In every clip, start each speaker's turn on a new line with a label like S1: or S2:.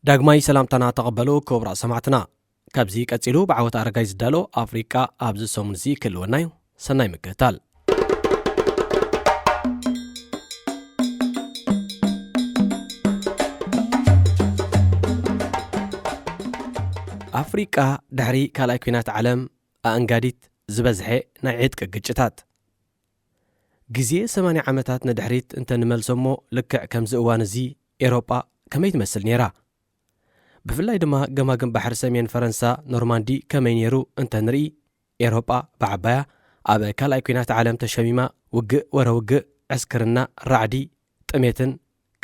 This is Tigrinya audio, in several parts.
S1: ዳግማይ ሰላምታና ተቐበሉ ክቡራ ሰማዕትና ካብዚ ቀፂሉ ብዓወት ኣረጋይ ዝዳሎ ኣፍሪቃ ኣብዚ ሰሙን እዚ ክልወናዩ ሰናይ ምክትታል ኣፍሪቃ ድሕሪ ካልኣይ ኩናት ዓለም ኣእንጋዲት ዝበዝሐ ናይ ዕጥቂ ግጭታት ግዜ 80 ዓመታት ንድሕሪት እንተንመልሶሞ ልክዕ ከምዚ እዋን እዚ ኤሮጳ ከመይ ትመስል ነይራ ብፍላይ ድማ ገማግም ባሕሪ ሰሜን ፈረንሳ ኖርማንዲ ከመይ ነይሩ እንተንርኢ ኤሮጳ ብዓባያ ኣብ ካልኣይ ኩናት ዓለም ተሸሚማ ውግእ ወረውግእ ዕስክርና ራዕዲ ጥሜትን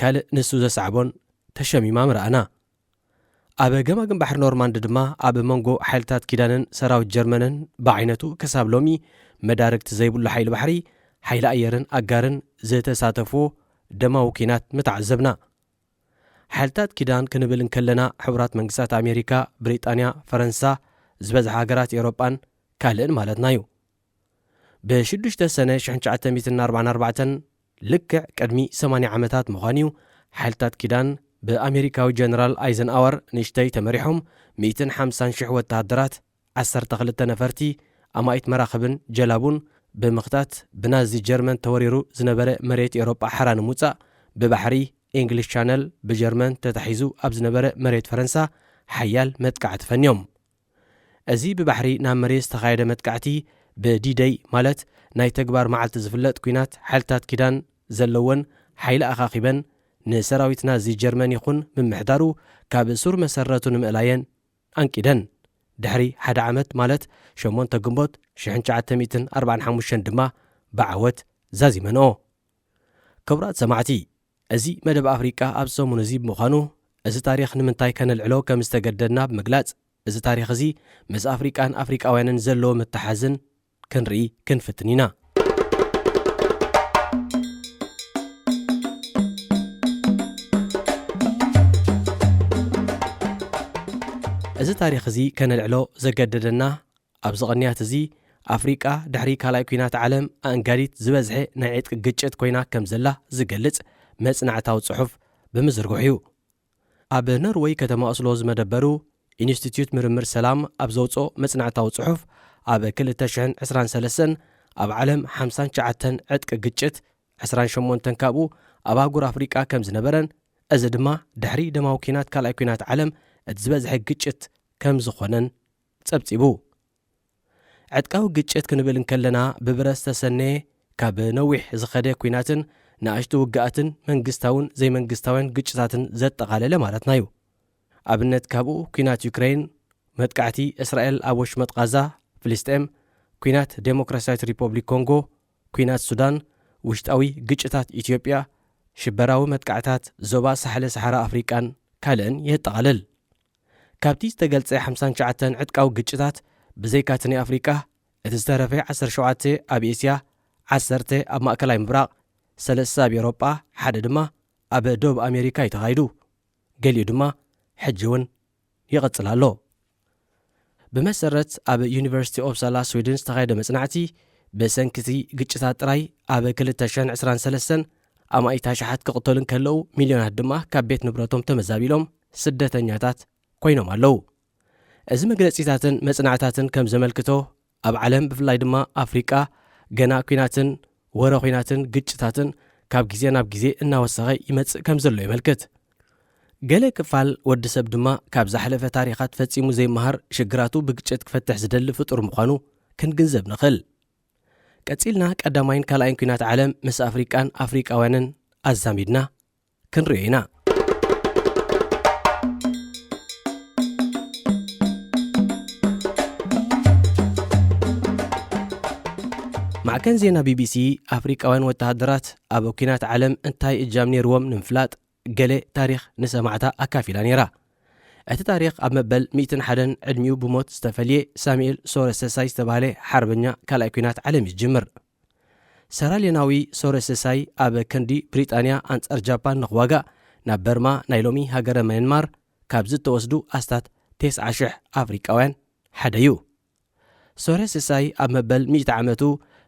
S1: ካልእ ንሱ ዘሰዕቦን ተሸሚማ ምርኣና ኣብ ገማግም ባሕሪ ኖርማንዲ ድማ ኣብ መንጎ ሓይልታት ኪዳንን ሰራዊት ጀርመንን ብዓይነቱ ክሳብ ሎሚ መዳርግቲ ዘይብሉ ሓይሊ ባሕሪ ሓይሊ ኣየርን ኣጋርን ዝተሳተፍዎ ደማዊ ኩናት ምትዓዘብና ሓይልታት ኪዳን ክንብል እንከለና ሕቡራት መንግስታት ኣሜሪካ ብሪጣንያ ፈረንሳ ዝበዝሐ ሃገራት ኤሮጳን ካልእን ማለትና እዩ ብ6 ሰነ 1944 ልክዕ ቅድሚ 80 ዓመታት ምዃኑ እዩ ሓይልታት ኪዳን ብኣሜሪካዊ ጀነራል ኣይዘንኣወር ንእሽተይ ተመሪሖም 150,000 ወተሃደራት 12 ነፈርቲ ኣማኢት መራኽብን ጀላቡን ብምኽታት ብናዚ ጀርመን ተወሪሩ ዝነበረ መሬት ኤሮጳ ሓራ ንምውፃእ ብባሕሪ ኢንግሊሽ ቻነል ብጀርመን ተታሒዙ ኣብ ዝነበረ መሬት ፈረንሳ ሓያል መጥቃዕቲ ፈንዮም እዚ ብባሕሪ ናብ መሬት ዝተኻየደ መጥቃዕቲ ብዲደይ ማለት ናይ ተግባር መዓልቲ ዝፍለጥ ኩናት ሓይልታት ኪዳን ዘለወን ሓይሊ ኣኻኺበን ንሰራዊት ናዚ ጀርመን ይኹን ምምሕዳሩ ካብ ሱር መሰረቱ ንምእላየን ኣንቂደን ድሕሪ 1 ዓመት ማለት 8 ግንቦት 1945 ድማ ብዓወት ዛዚመንኦ ክቡራት ሰማዕቲ እዚ መደብ ኣፍሪቃ ኣብ ሰሙን እዚ ብምዃኑ እዚ ታሪክ ንምንታይ ከነልዕሎ ከም ዝተገደድና ብምግላጽ እዚ ታሪክ እዚ ምስ ኣፍሪቃን ኣፍሪቃውያንን ዘለዎ ምትሓዝን ክንርኢ ክንፍትን ኢና እዚ ታሪክ እዚ ከነልዕሎ ዘገደደና ኣብ ዝቕንያት እዚ ኣፍሪቃ ድሕሪ ካልኣይ ኩናት ዓለም ኣእንጋዲት ዝበዝሐ ናይ ዕጥቂ ግጭት ኮይና ከም ዘላ ዝገልጽ መጽናዕታዊ ጽሑፍ ብምዝርግሑ እዩ ኣብ ኖርዌይ ከተማ ኦስሎ ዝመደበሩ ኢንስቲትዩት ምርምር ሰላም ኣብ ዘውፅኦ መጽናዕታዊ ጽሑፍ ኣብ 2023 ኣብ ዓለም 59 ዕጥቂ ግጭት 28 ካብኡ ኣብ ኣህጉር ኣፍሪቃ ከም ዝነበረን እዚ ድማ ድሕሪ ደማዊ ኩናት ካልኣይ ኩናት ዓለም እቲ ዝበዝሐ ግጭት ከም ዝኾነን ጸብጺቡ ዕጥቃዊ ግጭት ክንብል እንከለና ብብረት ዝተሰነየ ካብ ነዊሕ ዝኸደ ኩናትን ንኣሽቱ ውግኣትን መንግስታውን ዘይመንግስታውን ግጭታትን ዘጠቓለለ ማለትና እዩ ኣብነት ካብኡ ኩናት ዩክሬን መጥቃዕቲ እስራኤል ኣብ ወሽመጥ ጋዛ ፍልስጤም ኩናት ዴሞክራሲያዊት ሪፐብሊክ ኮንጎ ኩናት ሱዳን ውሽጣዊ ግጭታት ኢትዮጵያ ሽበራዊ መጥቃዕታት ዞባ ሳሕለ ሰሓራ ኣፍሪቃን ካልእን የጠቓልል ካብቲ ዝተገልጸ 59 ዕጥቃዊ ግጭታት ብዘይካትኒ ኣፍሪቃ እቲ ዝተረፈ 17 ኣብ ኤስያ 10 ኣብ ማእከላይ ምብራቕ 3 ኣብ ኤሮጳ ሓደ ድማ ኣብ ደቡብ ኣሜሪካ ይተኻይዱ ገሊኡ ድማ ሕጂ እውን ይቕጽል ኣሎ ብመሰረት ኣብ ዩኒቨርሲቲ ኦፕሳላ ስዊድን ዝተኻየደ መጽናዕቲ ብሰንኪቲ ግጭታት ጥራይ ኣብ 2023 ኣማኢት ሸሓት ክቕተሉን ከለዉ ሚልዮናት ድማ ካብ ቤት ንብረቶም ተመዛቢሎም ስደተኛታት ኮይኖም ኣለዉ እዚ መግለፂታትን መጽናዕታትን ከም ዘመልክቶ ኣብ ዓለም ብፍላይ ድማ ኣፍሪቃ ገና ኩናትን ወረ ኩናትን ግጭታትን ካብ ግዜ ናብ ግዜ እናወሰኸ ይመጽእ ከም ዘሎ ይመልክት ገለ ክፋል ወዲ ሰብ ድማ ካብ ዝሓለፈ ታሪኻት ፈጺሙ ዘይመሃር ሽግራቱ ብግጭት ክፈትሕ ዝደሊ ፍጡር ምዃኑ ክንግንዘብ ንኽእል ቀፂልና ቀዳማይን ካልኣይን ኩናት ዓለም ምስ ኣፍሪቃን ኣፍሪቃውያንን ኣዛሚድና ክንሪኦ ኢና ማዕከን ዜና ቢቢሲ ኣፍሪቃውያን ወተሃደራት ኣብ ኩናት ዓለም እንታይ እጃም ነይርዎም ንምፍላጥ ገለ ታሪክ ንሰማዕታ ኣካፊላ ነይራ እቲ ታሪክ ኣብ መበል 101 ዕድሚኡ ብሞት ዝተፈልየ ሳሙኤል ሶረሰሳይ ዝተባሃለ ሓርበኛ ካልኣይ ኩናት ዓለም ይጅምር ሰራልየናዊ ሶረሰሳይ ኣብ ክንዲ ብሪጣንያ ኣንጻር ጃፓን ንኽዋጋእ ናብ በርማ ናይ ሎሚ ሃገረ ማያንማር ካብ ዝተወስዱ ኣስታት 90,000 ኣፍሪቃውያን ሓደ እዩ ሶረሰሳይ ኣብ መበል 100 ዓመቱ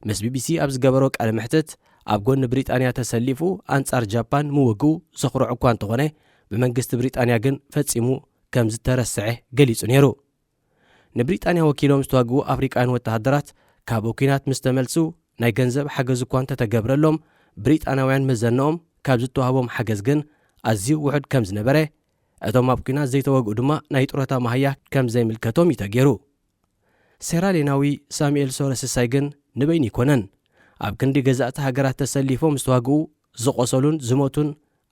S1: ምስ ቢቢሲ ኣብ ዝገበሮ ቃለ ምሕትት ኣብ ጎኒ ብሪጣንያ ተሰሊፉ ኣንጻር ጃፓን ምውግኡ ዘኽርዖ እኳ እንተኾነ ብመንግስቲ ብሪጣንያ ግን ፈጺሙ ከም ዝተረስዐ ገሊጹ ነይሩ። ንብሪጣንያ ወኪሎም ዝተዋግኡ ኣፍሪቃውያን ወተሃደራት ካብ ኩናት ምስ ተመልሱ ናይ ገንዘብ ሓገዝ እኳ እንተተገብረሎም ብሪጣናውያን መዘነኦም ካብ ዝተዋህቦም ሓገዝ ግን ኣዝዩ ውሕድ ከም ዝነበረ እቶም ኣብ ኩናት ዘይተወግኡ ድማ ናይ ጡረታ ማህያ ከም ዘይምልከቶም ይተገይሩ። ሴራሌናዊ ሳሙኤል ሶረስሳይ ግን ንበይኒ ይኮነን ኣብ ክንዲ ገዛእቲ ሃገራት ተሰሊፎም ዝተዋግኡ ዝቆሰሉን ዝሞቱን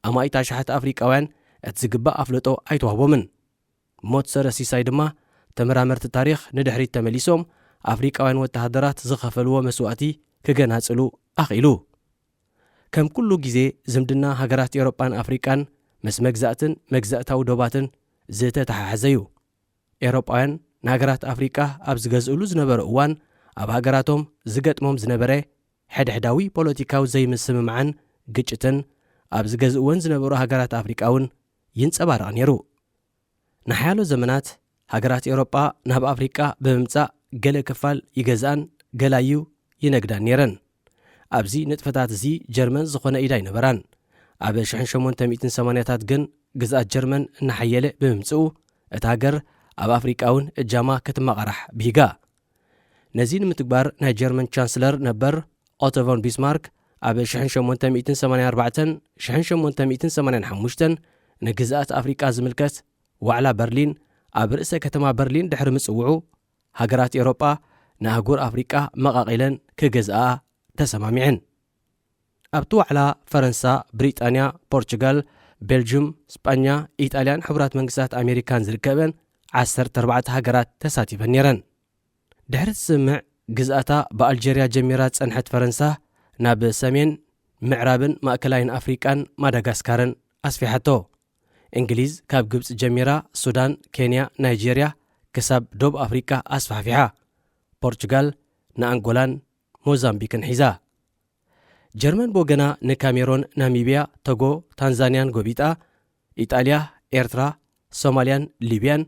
S1: ኣማይታ ሸሓት ኣፍሪቃውያን እቲ ዝግባእ ኣፍለጦ ኣይተዋህቦምን። ሞት ሶረስሳይ ድማ ተመራመርቲ ታሪክ ንድሕሪት ተመሊሶም ኣፍሪቃውያን ወተሃደራት ዝኸፈልዎ መስዋእቲ ክገናጽሉ ኣኽኢሉ። ከም ኩሉ ግዜ ዝምድና ሃገራት ኤውሮጳን ኣፍሪቃን ምስ መግዛእትን መግዛእታዊ ዶባትን ዝተተሓሓዘ እዩ። ኤውሮጳውያን ንሃገራት ኣፍሪቃ ኣብ ዝገዝእሉ ዝነበረ እዋን ኣብ ሃገራቶም ዝገጥሞም ዝነበረ ሕድሕዳዊ ፖለቲካዊ ዘይምስምምዓን ግጭትን ኣብ ዝገዝእወን ዝነበሩ ሃገራት ኣፍሪቃ እውን ይንጸባረቕ ነይሩ። ንሓያሎ ዘመናት ሃገራት ኤውሮጳ ናብ ኣፍሪቃ ብምምጻእ ገለ ክፋል ይገዝኣን ገላዩ ይነግዳን ነይረን። ኣብዚ ንጥፈታት እዚ ጀርመን ዝኾነ ኢዳ ይነበራን። ኣብ 1880ታት ግን ግዝኣት ጀርመን እናሓየለ ብምምጽኡ እቲ ሃገር ኣብ ኣፍሪቃ እውን እጃማ ክትመቐራሕ ብሂጋ። ነዚ ንምትግባር ናይ ጀርመን ቻንስለር ነበር ኦቶ ቮን ቢስማርክ ኣብ 1884-1885 ንግዝኣት ኣፍሪቃ ዝምልከት ዋዕላ በርሊን ኣብ ርእሰ ከተማ በርሊን ድሕሪ ምጽውዑ ሃገራት ኤውሮጳ ንኣህጉር ኣፍሪቃ መቓቒለን ክገዝኣ ተሰማሚዐን። ኣብቲ ዋዕላ ፈረንሳ፣ ብሪጣንያ፣ ፖርቹጋል፣ ቤልጅየም፣ ስጳኛ፣ ኢጣልያን ሕቡራት መንግስታት ኣሜሪካን ዝርከበን 14 ሃገራት ተሳቲፈን ነይረን። ድሕሪ ትስምዕ ግዝኣታ ብኣልጀርያ ጀሚራ ጸንሐት ፈረንሳ ናብ ሰሜን ምዕራብን ማእከላይን ኣፍሪቃን ማዳጋስካርን ኣስፊሓቶ። እንግሊዝ ካብ ግብፂ ጀሚራ ሱዳን፣ ኬንያ፣ ናይጀርያ ክሳብ ዶብ ኣፍሪቃ ኣስፋፊሓ። ፖርቹጋል ንኣንጎላን ሞዛምቢክን ሒዛ። ጀርመን ብወገና ንካሜሮን፣ ናሚብያ፣ ቶጎ፣ ታንዛንያን ጎቢጣ። ኢጣልያ፣ ኤርትራ፣ ሶማልያን ሊብያን፣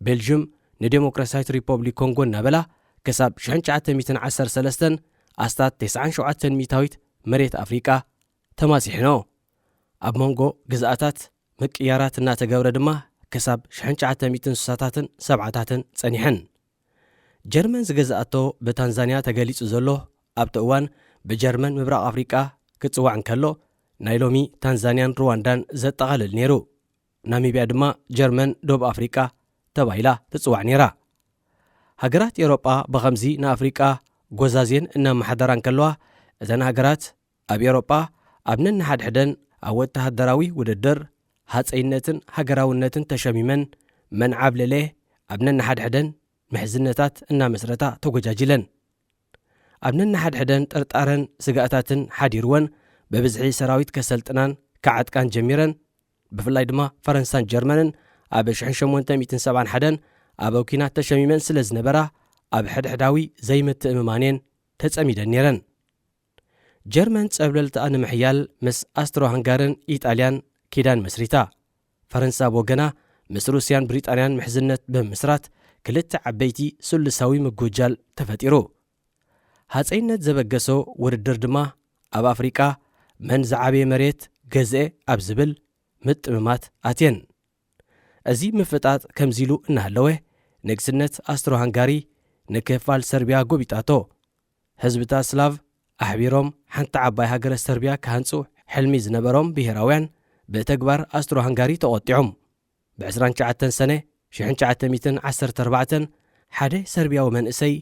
S1: ቤልጅየም ንዴሞክራሲያዊት ሪፐብሊክ ኮንጎ እናበላ ክሳብ 1913 ኣስታት 97 ሚታዊት መሬት ኣፍሪቃ ተማሲሕኖ። ኣብ መንጎ ግዝኣታት ምቅያራት እናተገብረ ድማ ክሳብ 1960ታትን 70ታትን ጸኒሐን። ጀርመን ዝገዝኣቶ ብታንዛንያ ተገሊጹ ዘሎ ኣብቲ እዋን ብጀርመን ምብራቕ ኣፍሪቃ ክጽዋዕ እንከሎ ናይ ሎሚ ታንዛንያን ሩዋንዳን ዘጠቓልል ነይሩ። ናሚብያ ድማ ጀርመን ዶብ ኣፍሪቃ ተባሂላ ትጽዋዕ ነይራ። ሃገራት ኤውሮጳ ብኸምዚ ንኣፍሪቃ ጐዛዝየን እናመሓደራ እንከለዋ እተን ሃገራት ኣብ ኤውሮጳ ኣብ ነንሓድሕደን ኣብ ወተሃደራዊ ውድድር ሃፀይነትን ሃገራውነትን ተሸሚመን መንዓብ ለለ ኣብ ነንሓድሕደን ምሕዝነታት እናመስረታ ተጐጃጅለን። ኣብ ነንሓድሕደን ጥርጣረን ስጋእታትን ሓዲርወን ብብዝሒ ሰራዊት ከሰልጥናን ክዓጥቃን ጀሚረን። ብፍላይ ድማ ፈረንሳን ጀርመንን ኣብ 1871 ኣብ ኩናት ተሸሚመን ስለ ዝነበራ ኣብ ሕድሕዳዊ ዘይምትእምማንየን ተጸሚደን ነይረን። ጀርመን ጸብለልትኣ ንምሕያል ምስ ኣስትሮ ሃንጋርን ኢጣልያን ኪዳን መስሪታ። ፈረንሳ ብወገና ምስ ሩስያን ብሪጣንያን ምሕዝነት ብምስራት ክልተ ዓበይቲ ስሉሳዊ ምጉጃል ተፈጢሩ። ሃፀይነት ዘበገሶ ውድድር ድማ ኣብ ኣፍሪቃ መን ዝዓበየ መሬት ገዝአ ኣብ ዝብል ምጥምማት ኣትየን። እዚ ምፍጣጥ ከምዚሉ እናሃለወ ንግስነት ኣስትሮ ሃንጋሪ ንክፋል ሰርቢያ ጎቢጣቶ። ህዝብታት ስላቭ ኣሕቢሮም ሓንቲ ዓባይ ሃገረ ሰርቢያ ክሃንፁ ሕልሚ ዝነበሮም ብሄራውያን ብተግባር ኣስትሮ ሃንጋሪ ተቖጢዖም። ብ29 ሰነ 1914 ሓደ ሰርቢያዊ መንእሰይ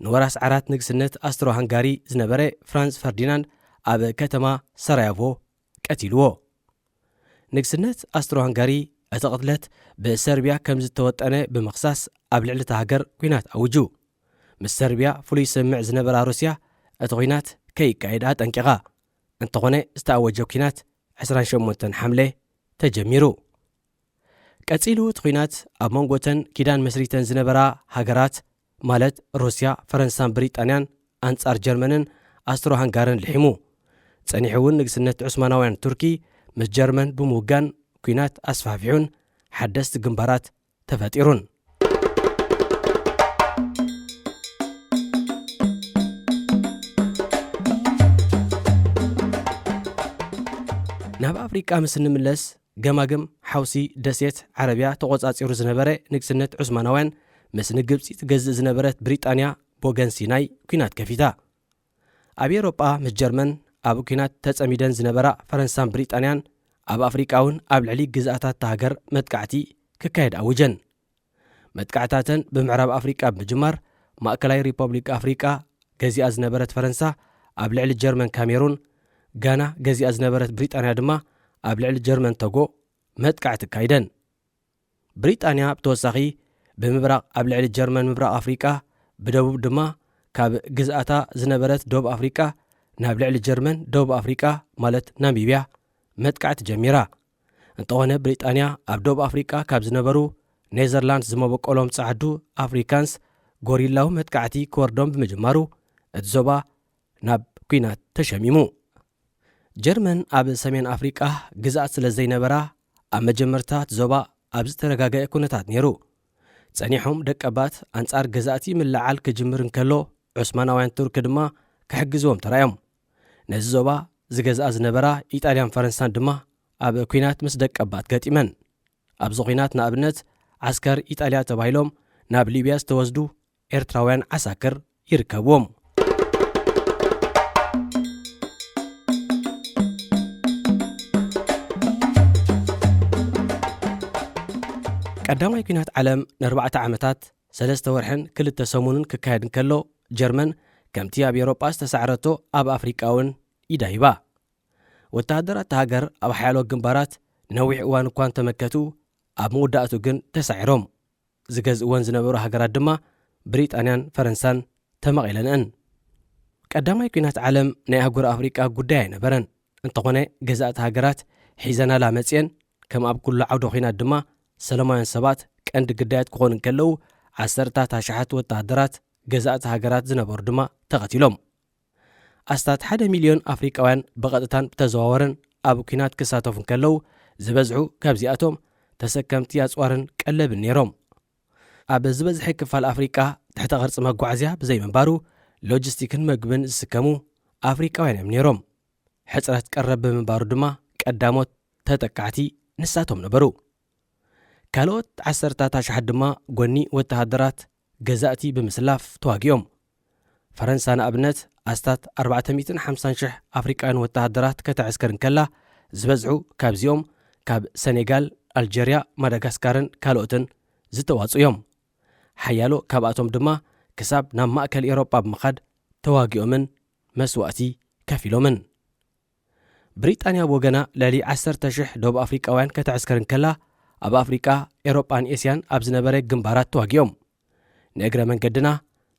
S1: ንወራስ ዓራት ንግስነት ኣስትሮ ሃንጋሪ ዝነበረ ፍራንስ ፈርዲናንድ ኣብ ከተማ ሰራያቮ ቀቲልዎ። ንግስነት ኣስትሮ ሃንጋሪ እቲ ቅትለት ብሰርቢያ ከም ዝተወጠነ ብምኽሳስ ኣብ ልዕሊ እቲ ሃገር ኩናት ኣውጁ። ምስ ሰርቢያ ፍሉይ ስምዕ ዝነበራ ሩስያ እቲ ኩናት ከይካየዳ ጠንቂቓ። እንተኾነ ዝተኣወጀ ኩናት 28 ሓምለ ተጀሚሩ። ቀጺሉ እቲ ኩናት ኣብ መንጎተን ኪዳን መስሪተን ዝነበራ ሃገራት ማለት ሩስያ፣ ፈረንሳን ብሪጣንያን ኣንጻር ጀርመንን ኣስትሮ ሃንጋርን ልሒሙ። ጸኒሑ እውን ንግስነት ዑስማናውያን ቱርኪ ምስ ጀርመን ብምውጋን ኩናት ኣስፋፊሑን ሓደስቲ ግንባራት ተፈጢሩን። ናብ ኣፍሪቃ ምስ ንምለስ ገማግም ሓውሲ ደሴት ዓረብያ ተቖጻጺሩ ዝነበረ ንግስነት ዑስማናውያን ምስ ንግብፂ ትገዝእ ዝነበረት ብሪጣንያ ብወገን ሲናይ ኩናት ከፊታ። ኣብ ኤውሮጳ ምስ ጀርመን ኣብ ኩናት ተጸሚደን ዝነበራ ፈረንሳን ብሪጣንያን ኣብ ኣፍሪቃ እውን ኣብ ልዕሊ ግዝኣታት ተሃገር መጥቃዕቲ ክካየድ ኣውጀን። መጥቃዕታተን ብምዕራብ ኣፍሪቃ ብምጅማር ማእከላይ ሪፐብሊክ ኣፍሪቃ ገዚኣ ዝነበረት ፈረንሳ ኣብ ልዕሊ ጀርመን ካሜሩን፣ ጋና ገዚኣ ዝነበረት ብሪጣንያ ድማ ኣብ ልዕሊ ጀርመን ቶጎ መጥቃዕቲ ካይደን። ብሪጣንያ ብተወሳኺ ብምብራቕ ኣብ ልዕሊ ጀርመን ምብራቕ ኣፍሪቃ፣ ብደቡብ ድማ ካብ ግዝኣታ ዝነበረት ደቡብ ኣፍሪቃ ናብ ልዕሊ ጀርመን ደቡብ ኣፍሪቃ ማለት ናሚብያ መጥቃዕቲ ጀሚራ። እንተኾነ ብሪጣንያ ኣብ ደቡብ ኣፍሪቃ ካብ ዝነበሩ ኔዘርላንድስ ዝመበቆሎም ጻዕዱ ኣፍሪካንስ ጎሪላዊ መጥቃዕቲ ክወርዶም ብምጅማሩ እቲ ዞባ ናብ ኩናት ተሸሚሙ። ጀርመን ኣብ ሰሜን ኣፍሪቃ ግዝኣት ስለ ዘይነበራ ኣብ መጀመርታት ዞባ ኣብ ዝተረጋገአ ኩነታት ነይሩ። ጸኒሖም ደቀባት ኣንጻር ገዛእቲ ምልዓል ክጅምር እንከሎ ዑስማናውያን ቱርክ ድማ ክሕግዝዎም ተራዮም። ነዚ ዞባ ዝገዝኣ ዝነበራ ኢጣልያን ፈረንሳን ድማ ኣብ ኩናት ምስ ደቀባት ገጢመን። ኣብዚ ኩናት ንኣብነት ዓስከር ኢጣልያ ተባሂሎም ናብ ሊብያ ዝተወስዱ ኤርትራውያን ዓሳክር ይርከብዎም። ቀዳማይ ኩናት ዓለም ን4 ዓመታት 3 ወርሕን 2 ሰሙንን ክካየድ እንከሎ ጀርመን ከምቲ ኣብ ኤውሮጳ ዝተሳዕረቶ ኣብ ኣፍሪቃ እውን ይዳሂባ። ወተሃደራት ሃገር ኣብ ሓያሎ ግንባራት ነዊሕ እዋን እኳ እንተመከቱ ኣብ መውዳእቱ ግን ተሳዒሮም። ዝገዝእወን ዝነበሩ ሃገራት ድማ ብሪጣንያን ፈረንሳን ተመቒለንአን። ቀዳማይ ኩናት ዓለም ናይ ኣህጉር ኣፍሪቃ ጉዳይ ኣይነበረን። እንተኾነ ገዛእቲ ሃገራት ሒዘናላ መጽአን ከም ኣብ ኩሉ ዓውደ ኩናት ድማ ሰላማውያን ሰባት ቀንዲ ግዳያት ክኾኑ እንከለዉ 10,000 ወተሃደራት ገዛእቲ ሃገራት ዝነበሩ ድማ ተቐቲሎም። ኣስታት 1 ሚልዮን ኣፍሪቃውያን ብቐጥታን ብተዘዋወረን ኣብ ኩናት ክሳተፉ እንከለዉ ዝበዝሑ ካብዚኣቶም ተሰከምቲ ኣጽዋርን ቀለብን ነይሮም። ኣብ ዝበዝሐ ክፋል ኣፍሪቃ ትሕተ ቕርፂ መጓዓዝያ ብዘይምንባሩ ሎጂስቲክን መግብን ዝስከሙ ኣፍሪቃውያን እዮም ነይሮም። ሕፅረት ቀረብ ብምንባሩ ድማ ቀዳሞት ተጠቃዕቲ ንሳቶም ነበሩ። ካልኦት 10,000 ድማ ጎኒ ወተሃደራት ገዛእቲ ብምስላፍ ተዋጊኦም። ፈረንሳ ንኣብነት ኣስታት 450,000 ኣፍሪቃውያን ወተሃደራት ከተዕስከር እንከላ ዝበዝሑ ካብዚኦም ካብ ሰኔጋል፣ ኣልጀርያ፣ ማዳጋስካርን ካልኦትን ዝተዋፁ እዮም። ሓያሎ ካብኣቶም ድማ ክሳብ ናብ ማእከል ኤውሮጳ ብምኻድ ተዋጊኦምን መስዋእቲ ከፊሎምን። ብሪጣንያ ብወገና ልዕሊ 10,000 ደቡብ ኣፍሪቃውያን ከተዕስከር እንከላ ኣብ ኣፍሪቃ፣ ኤውሮጳን ኤስያን ኣብ ዝነበረ ግንባራት ተዋጊኦም። ንእግረ መንገድና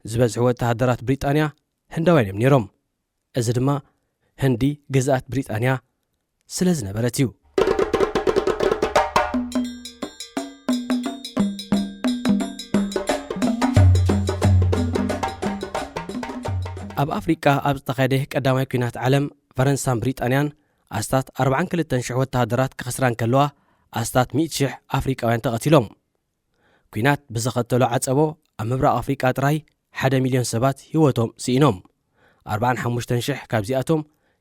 S1: ዝበዝሑ ወተሃደራት ብሪጣንያ ህንዳውያን እዮም ነይሮም። እዚ ድማ ህንዲ ግዝኣት ብሪጣንያ ስለ ዝነበረት እዩ። ኣብ ኣፍሪቃ ኣብ ዝተኻየደ ቀዳማይ ኩናት ዓለም ፈረንሳን ብሪጣንያን ኣስታት 42,000 ወተሃደራት ክኸስራ እንከለዋ ኣስታት 100,000 ኣፍሪቃውያን ተቐቲሎም። ኩናት ብዝኸተሎ ዓጸቦ ኣብ ምብራቕ ኣፍሪቃ ጥራይ 1 ሚልዮን ሰባት ህይወቶም ስኢኖም። 45,000 ካብዚኣቶም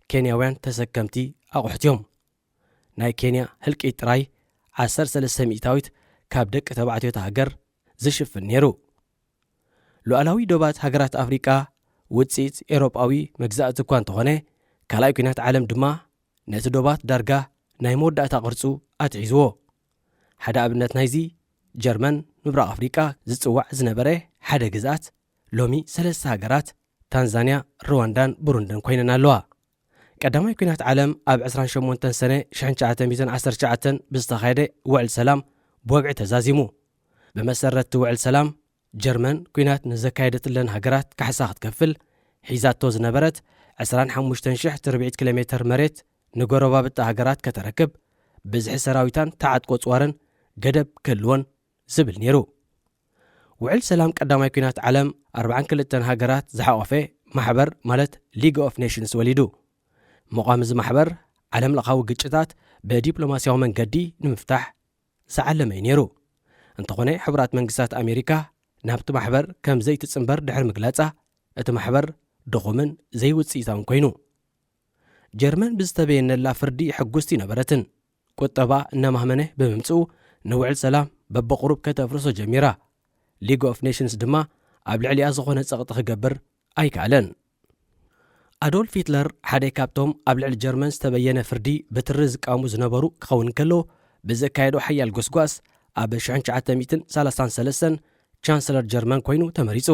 S1: ኬንያውያን ተሰከምቲ ኣቑሑት እዮም። ናይ ኬንያ ህልቂት ጥራይ 13% ካብ ደቂ ተባዕትዮ ሃገር ዝሽፍን ነይሩ። ሉዓላዊ ዶባት ሃገራት ኣፍሪቃ ውፅኢት ኤውሮጳዊ መግዛእቲ እኳ እንተኾነ ካልኣይ ኩናት ዓለም ድማ ነቲ ዶባት ዳርጋ ናይ መወዳእታ ቅርጹ ኣትሒዝዎ። ሓደ ኣብነት ናይዚ ጀርመን ምብራቕ ኣፍሪቃ ዝጽዋዕ ዝነበረ ሓደ ግዝኣት ሎሚ 3 ሃገራት ታንዛንያ፣ ሩዋንዳን ቡሩንድን ኮይነን ኣለዋ። ቀዳማይ ኩናት ዓለም ኣብ 28 ሰነ 1919 ብዝተኻየደ ውዕል ሰላም ብወግዒ ተዛዚሙ። ብመሰረት ውዕል ሰላም ጀርመን ኩናት ንዘካየደትለን ሃገራት ካሕሳ ክትከፍል ሒዛቶ ዝነበረት 25,000 ኪሎ ሜትር መሬት ንጎረባብቲ ሃገራት ከተረክብ ብዝሒ ሰራዊታን ተዓጥቆ ጽዋርን ገደብ ክህልዎን ዝብል ነይሩ። ውዕል ሰላም ቀዳማይ ኩናት ዓለም 42 ሃገራት ዝሓቆፈ ማሕበር ማለት ሊግ ኦፍ ኔሽንስ ወሊዱ። መቋም እዚ ማሕበር ዓለም ለኻዊ ግጭታት ብዲፕሎማስያዊ መንገዲ ንምፍታሕ ዝዓለመ እዩ ነይሩ። እንተኾነ ሕቡራት መንግስታት ኣሜሪካ ናብቲ ማሕበር ከም ዘይትጽምበር ድሕሪ ምግላጻ እቲ ማሕበር ድኹምን ዘይውፅኢታውን ኮይኑ ጀርመን ብዝተበየነላ ፍርዲ ሕጉስቲ ነበረትን። ቁጠባ እናማህመነ ብምምጽኡ ንውዕል ሰላም በብቕሩብ ከተፍርሶ ጀሚራ ሊግ ኦፍ ኔሽንስ ድማ ኣብ ልዕሊኣ ዝኾነ ጸቕጢ ክገብር ኣይከኣለን። ኣዶልፍ ሂትለር ሓደ ካብቶም ኣብ ልዕሊ ጀርመን ዝተበየነ ፍርዲ ብትሪ ዝቃወሙ ዝነበሩ ክኸውን ከሎ ብዘካየዶ ሓያል ጎስጓስ ኣብ 1933 ቻንሰለር ጀርመን ኮይኑ ተመሪጹ።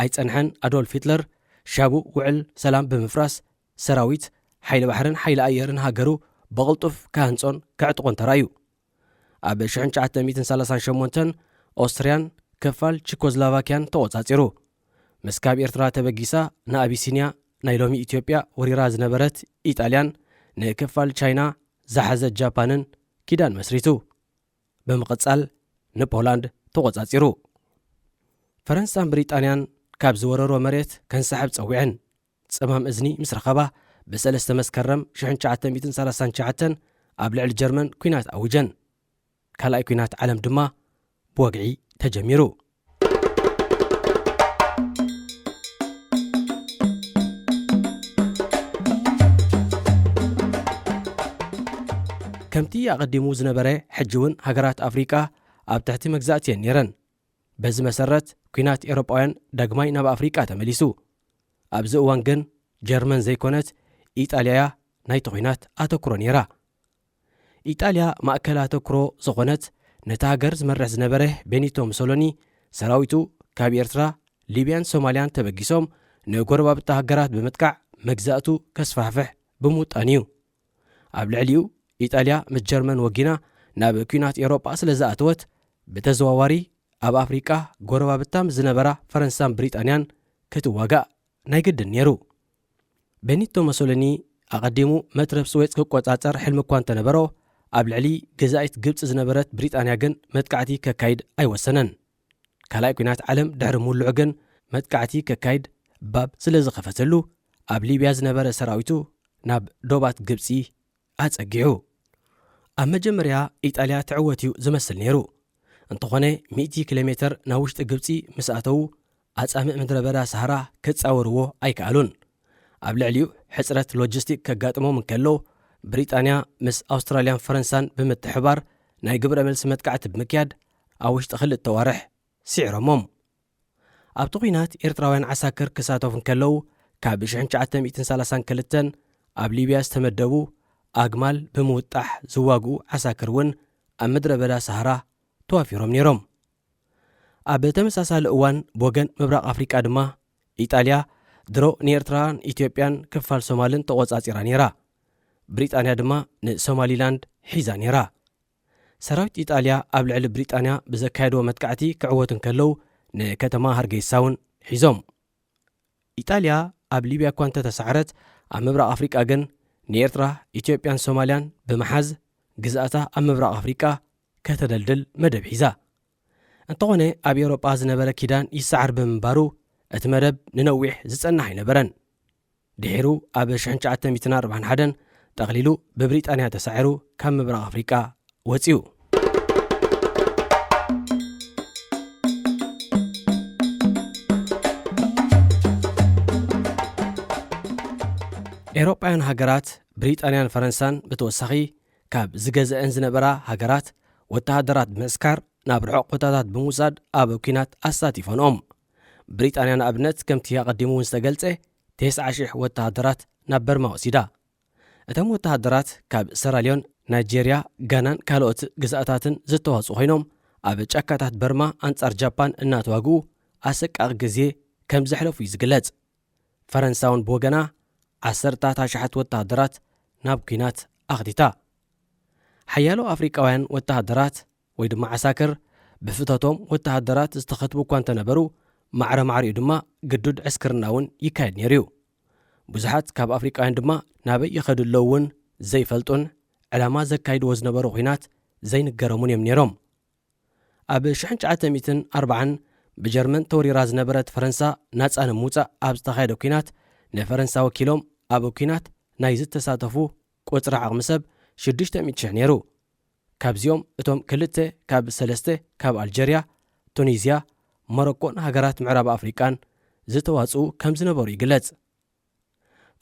S1: ኣይጸንሐን ኣዶልፍ ሂትለር ሻቡ ውዕል ሰላም ብምፍራስ ሰራዊት ሓይሊ ባሕርን ሓይሊ ኣየርን ሃገሩ ብቕልጡፍ ካህንጾን ክዕጥቖን ተራዩ። ኣብ 1938 ኦስትርያን ክፋል ቼኮስሎቫክያን ተቖጻጺሩ። ምስ ካብ ኤርትራ ተበጊሳ ንኣቢሲንያ ናይ ሎሚ ኢትዮጵያ ወሪራ ዝነበረት ኢጣልያን ንክፋል ቻይና ዝሓዘት ጃፓንን ኪዳን መስሪቱ። ብምቕጻል ንፖላንድ ተቖጻጺሩ። ፈረንሳን ብሪጣንያን ካብ ዝወረሮ መሬት ከንሰሓብ ጸዊዐን። ጽማም እዝኒ ምስ ረኸባ ብ3 መስከረም 1939 ኣብ ልዕሊ ጀርመን ኩናት ኣውጀን። ካልኣይ ኩናት ዓለም ድማ ብወግዒ ተጀሚሩ። ከምቲ ኣቐዲሙ ዝነበረ ሕጂ እውን ሃገራት ኣፍሪቃ ኣብ ትሕቲ መግዛእትየን ነይረን። በዚ መሰረት ኩናት ኤውሮጳውያን ዳግማይ ናብ ኣፍሪቃ ተመሊሱ። ኣብዚ እዋን ግን ጀርመን ዘይኮነት ኢጣልያ ናይቲ ኩናት ኣተኩሮ ነይራ። ኢጣልያ ማእከል ኣተኩሮ ዝኾነት ነታ ሃገር ዝመርሕ ዝነበረ ቤኒቶ ሙሶሎኒ ሰራዊቱ ካብ ኤርትራ፣ ሊብያን ሶማልያን ተበጊሶም ንጎረባብታ ሃገራት ብምጥቃዕ መግዛእቱ ከስፋሕፍሕ ብምውጣን እዩ። ኣብ ልዕሊኡ ኢጣልያ ምስ ጀርመን ወጊና ናብ ኩናት ኤውሮጳ ስለ ዝኣተወት ብተዘዋዋሪ ኣብ ኣፍሪቃ ጎረባብታም ዝነበራ ፈረንሳን ብሪጣንያን ክትዋጋእ ናይ ግድን ነይሩ። ቤኒቶ ሙሶሎኒ ኣቐዲሙ መትረብ ስዌፅ ክቆጻጸር ሕልሚ እኳ እንተነበሮ ኣብ ልዕሊ ገዛኢት ግብፂ ዝነበረት ብሪጣንያ ግን መጥቃዕቲ ከካይድ ኣይወሰነን። ካልኣይ ኩናት ዓለም ድሕሪ ምውልዑ ግን መጥቃዕቲ ከካይድ ባብ ስለ ዝኸፈተሉ ኣብ ሊብያ ዝነበረ ሰራዊቱ ናብ ዶባት ግብፂ ኣጸጊዑ። ኣብ መጀመርያ ኢጣልያ ትዕወት እዩ ዝመስል ነይሩ። እንተኾነ 100 ኪሎ ሜትር ናብ ውሽጢ ግብፂ ምስ ኣተዉ ኣጻምእ ምድረ በዳ ሰሃራ ክጻወርዎ ኣይከኣሉን። ኣብ ልዕሊኡ ሕፅረት ሎጂስቲክ ከጋጥሞም እንከሎ ብሪጣንያ ምስ ኣውስትራልያን ፈረንሳን ብምትሕባር ናይ ግብረ መልሲ መጥቃዕቲ ብምክያድ ኣብ ውሽጢ 2 ዋርሕ ሲዕሮሞም። ኣብቲ ኩናት ኤርትራውያን ዓሳክር ክሳተፉ እንከለዉ ካብ 1932 ኣብ ሊብያ ዝተመደቡ ኣግማል ብምውጣሕ ዝዋግኡ ዓሳክር እውን ኣብ ምድረ በዳ ሰሃራ ተዋፊሮም ነይሮም። ኣብ ተመሳሳሊ እዋን ብወገን ምብራቕ ኣፍሪቃ ድማ ኢጣልያ ድሮ ንኤርትራን ኢትዮጵያን ክፋል ሶማልን ተቖጻጺራ ነይራ። ብሪጣንያ ድማ ንሶማሊላንድ ሒዛ ነይራ። ሰራዊት ኢጣልያ ኣብ ልዕሊ ብሪጣንያ ብዘካየድዎ መጥቃዕቲ ክዕወቱ እንከለዉ ንከተማ ሃርጌሳ እውን ሒዞም። ኢጣልያ ኣብ ሊብያ እኳ እንተተሰዓረት ኣብ ምብራቕ ኣፍሪቃ ግን ንኤርትራ ኢትዮጵያን ሶማልያን ብምሓዝ ግዛእታ ኣብ ምብራቕ ኣፍሪቃ ከተደልድል መደብ ሒዛ። እንተኾነ ኣብ ኤውሮጳ ዝነበረ ኪዳን ይሰዓር ብምንባሩ እቲ መደብ ንነዊሕ ዝጸንሕ ኣይነበረን። ድሒሩ ኣብ 1941 ጠቕሊሉ ብብሪጣንያ ተሳዒሩ ካብ ምብራቕ ኣፍሪቃ ወፂኡ። ኤውሮጳውያን ሃገራት ብሪጣንያን ፈረንሳን ብተወሳኺ ካብ ዝገዝአን ዝነበራ ሃገራት ወተሃደራት ብምእስካር ናብ ርሑቕ ቦታታት ብምውሳድ ኣብ ኩናት ኣሳቲፈንኦም። ብሪጣንያ ንኣብነት ከምቲ ኣቐዲሙ እውን ዝተገልጸ 9,000 ወተሃደራት ናብ በርማ ወሲዳ። እቶም ወተሃደራት ካብ ሰራሊዮን፣ ናይጄርያ፣ ጋናን ካልኦት ግዛእታትን ዝተዋፁ ኮይኖም ኣብ ጫካታት በርማ ኣንጻር ጃፓን እናተዋግኡ ኣሰቃቂ ግዜ ከም ዘሕለፉ እዩ ዝግለጽ። ፈረንሳውን ብወገና 10,000 ወተሃደራት ናብ ኩናት ኣኽቲታ። ሓያሎ ኣፍሪቃውያን ወተሃደራት ወይ ድማ ዓሳክር ብፍተቶም ወተሃደራት ዝተኸትቡ እኳ እንተነበሩ ማዕረ ማዕሪኡ ድማ ግዱድ ዕስክርና እውን ይካየድ ነይሩ እዩ። ብዙሓት ካብ ኣፍሪቃውያን ድማ ናበይ ይኸዱ ኣለዉ እውን ዘይፈልጡን ዕላማ ዘካይድዎ ዝነበሩ ኩናት ዘይንገረሙን እዮም ነይሮም። ኣብ 1940 ብጀርመን ተወሪራ ዝነበረት ፈረንሳ ናጻ ንምውፃእ ኣብ ዝተኻየደ ኩናት ንፈረንሳ ወኪሎም ኣብ ኩናት ናይ ዝተሳተፉ ቁፅሪ ዓቕሚ ሰብ 600,000 ነይሩ። ካብዚኦም እቶም 2 ካብ 3 ካብ ኣልጀርያ፣ ቱኒዝያ፣ ሞሮኮን ሃገራት ምዕራብ ኣፍሪቃን ዝተዋፅኡ ከም ዝነበሩ ይግለጽ።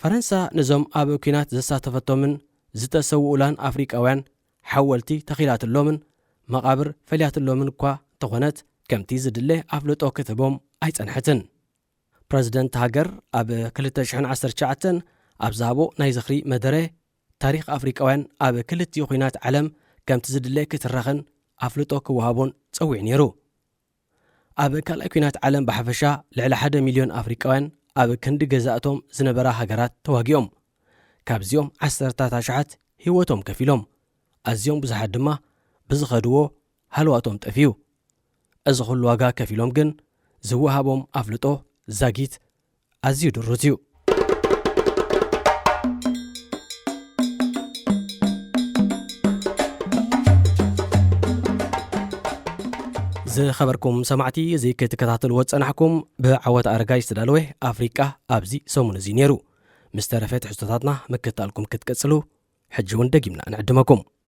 S1: ፈረንሳ ነዞም ኣብ ኩናት ዘሳተፈቶምን ዝተሰውኡላን ኣፍሪቃውያን ሓወልቲ ተኺላትሎምን መቓብር ፈልያትሎምን እኳ ተኾነት ከምቲ ዝድለ ኣፍልጦ ክትቦም ኣይጸንሐትን። ፕረዚደንት ሃገር ኣብ 2019 ኣብ ዝሃቦ ናይ ዝኽሪ መደረ ታሪኽ ኣፍሪቃውያን ኣብ ክልቲኡ ኹናት ዓለም ከምቲ ዝድለ ክትራኽን ኣፍልጦ ክወሃቦን ጸዊዕ ነይሩ። ኣብ ካልኣይ ኩናት ዓለም ብሓፈሻ ልዕሊ 1 ሚልዮን ኣፍሪቃውያን ኣብ ክንዲ ገዛእቶም ዝነበራ ሃገራት ተዋጊኦም ካብዚኦም 10,000 ህይወቶም ከፊሎም ኣዝዮም ብዙሓት ድማ ብዝኸድዎ ሃልዋቶም ጠፍዩ። እዚ ኩሉ ዋጋ ከፊሎም ግን ዝወሃቦም ኣፍልጦ ዛጊት ኣዝዩ ድሩት እዩ። ዝኸበርኩም ሰማዕቲ እዚ ክትከታተልዎ ፀናሕኩም ብዓወት ኣረጋይ ዝተዳለወ ኣፍሪቃ ኣብዚ ሰሙን እዚ ነይሩ። ምስ ተረፈት ሕቶታትና ምክትታልኩም ክትቀጽሉ ሕጂ እውን ደጊምና ንዕድመኩም።